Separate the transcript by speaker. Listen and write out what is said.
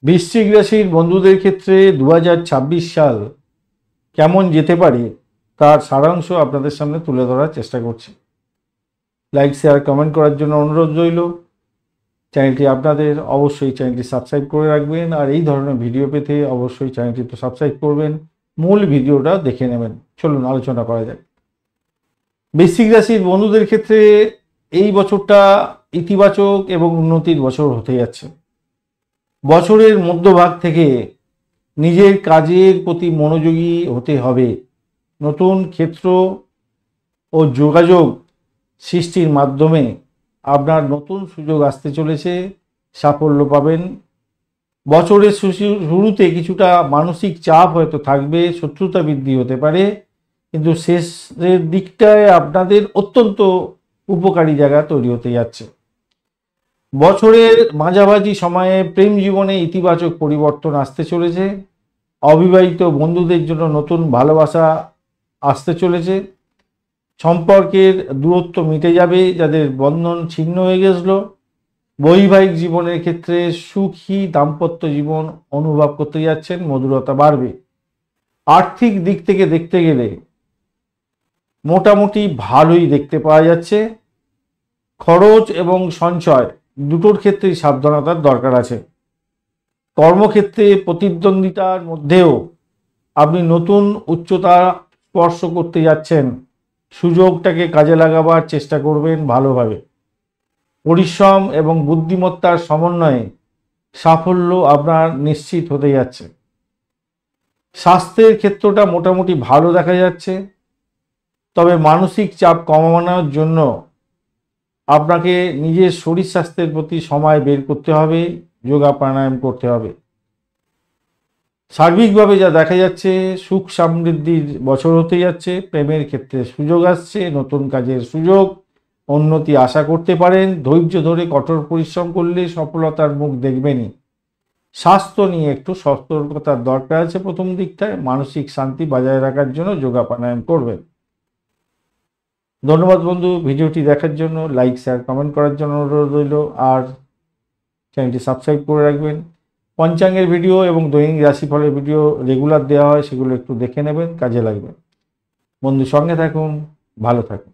Speaker 1: বৃশ্চিক রাশির বন্ধুদের ক্ষেত্রে 2026 সাল কেমন যেতে পারে তার সারাংশ আপনাদের সামনে তুলে ধরার চেষ্টা করছি। লাইক শেয়ার কমেন্ট করার জন্য অনুরোধ রইল। চ্যানেলটি আপনাদের, অবশ্যই চ্যানেলটি সাবস্ক্রাইব করে রাখবেন, আর এই ধরনের ভিডিও পেতে অবশ্যই চ্যানেলটি তো সাবস্ক্রাইব করবেন। মূল ভিডিওটা দেখে নেবেন। চলুন আলোচনা করা যাক। বৃশ্চিক রাশির বন্ধুদের ক্ষেত্রে এই বছরটা ইতিবাচক এবং উন্নতির বছর হতে যাচ্ছে। বছরের মধ্যভাগ থেকে নিজের কাজের প্রতি মনোযোগী হতে হবে। নতুন ক্ষেত্র ও যোগাযোগ সৃষ্টির মাধ্যমে আপনার নতুন সুযোগ আসতে চলেছে, সাফল্য পাবেন। বছরের শুরুতে কিছুটা মানসিক চাপ হয়তো থাকবে, শত্রুতা বৃদ্ধি হতে পারে, কিন্তু শেষের দিকটায় আপনাদের অত্যন্ত উপকারী জায়গা তৈরি হতে যাচ্ছে। বছরের মাঝামাঝি সময়ে প্রেম জীবনে ইতিবাচক পরিবর্তন আসতে চলেছে। অবিবাহিত বন্ধুদের জন্য নতুন ভালোবাসা আসতে চলেছে। সম্পর্কের দূরত্ব মিটে যাবে, যাদের বন্ধন ছিন্ন হয়ে গেছিল। বৈবাহিক জীবনের ক্ষেত্রে সুখী দাম্পত্য জীবন অনুভব করতে যাচ্ছেন, মধুরতা বাড়বে। আর্থিক দিক থেকে দেখতে গেলে মোটামুটি ভালোই দেখতে পাওয়া যাচ্ছে। খরচ এবং সঞ্চয় দুটোর ক্ষেত্রেই সাবধানতার দরকার আছে। কর্মক্ষেত্রে প্রতিদ্বন্দ্বিতার মধ্যেও আপনি নতুন উচ্চতা স্পর্শ করতে যাচ্ছেন। সুযোগটাকে কাজে লাগাবার চেষ্টা করবেন ভালোভাবে। পরিশ্রম এবং বুদ্ধিমত্তার সমন্বয়ে সাফল্য আপনার নিশ্চিত হতে যাচ্ছে। স্বাস্থ্যের ক্ষেত্রটা মোটামুটি ভালো দেখা যাচ্ছে, তবে মানসিক চাপ কমানোর জন্য আপনাকে নিজের শরীর স্বাস্থ্যের প্রতি সময় বের করতে হবে, যোগা প্রাণায়াম করতে হবে। সার্বিকভাবে যা দেখা যাচ্ছে, সুখ সমৃদ্ধির বছর হতে যাচ্ছে। প্রেমের ক্ষেত্রে সুযোগ আসছে, নতুন কাজের সুযোগ, উন্নতি আশা করতে পারেন। ধৈর্য ধরে কঠোর পরিশ্রম করলে সফলতার মুখ দেখবেনই। স্বাস্থ্য নিয়ে একটু সতর্কতার দরকার আছে প্রথম দিকটায়। মানসিক শান্তি বজায় রাখার জন্য যোগা প্রাণায়াম করবেন। ধন্যবাদ বন্ধু, ভিডিওটি দেখার জন্য। লাইক শেয়ার কমেন্ট করার জন্য অনুরোধ রইল, আর চ্যানেলটি সাবস্ক্রাইব করে রাখবেন। পঞ্চাঙ্গের ভিডিও এবং দৈনিক রাশিফলের ভিডিও রেগুলার দেওয়া হয়, সেগুলো একটু দেখে নেবেন, কাজে লাগবে। বন্ধু সঙ্গে থাকুন, ভালো থাকুন।